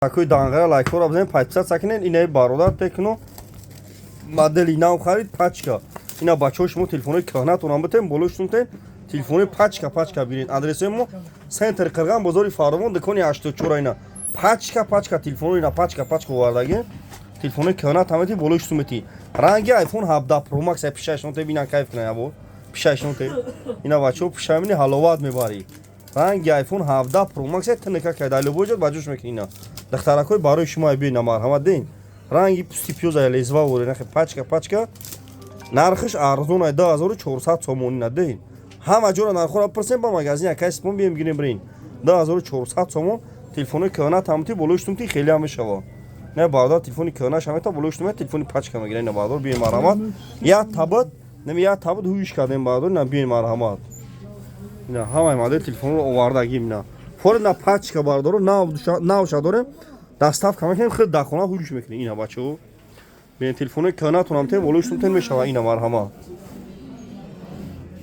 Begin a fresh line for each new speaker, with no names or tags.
такой дангара лайкора бзем подписать сакинен ина бародар текно модели нав харид пачка ина бачаҳо шумо телефони кӯҳнатонам битем болоштунтен телефони пачка биред адреси мо центр қирған бозори фармон дукони 84 ина пачка телефони ина пачка овардаги телефони кӯҳнат ҳамати болоштумити ранги iPhone 17 Pro Max пишашнуте бина кайф кунай або пишашнуте ина бачаҳо пишамини ҳаловат мебари ранги iPhone 17 Pro Max тника кайдали боҷад баҷош мекина дахтаракҳои барои шумо бина марҳамат ден ранги пусти пиёза лезва вори нахе пачка нархиш арзон 2400 сомон ина ден ҳама ҷора нархора пирсем ба магазин кайс пон бием гирем брин 2400 сомон телефони кӯҳнат ҳамати болоштумти хеле ҳам мешава не бардор телефони кӯҳнаш ҳамата болоштуме телефони пачка мегира ина бардор бием марҳамат я табат ҳуиш кардем бардор ина бием марҳамат ина ҳамаи модел телефонро овардагим ина фори на пачка бардоро навша дорем доставка мекунем хеле дар хона ҳуиш мекунем ина бачаҳо бин телефони кӯҳнатонам тем болоштумтен мешава ина марҳамат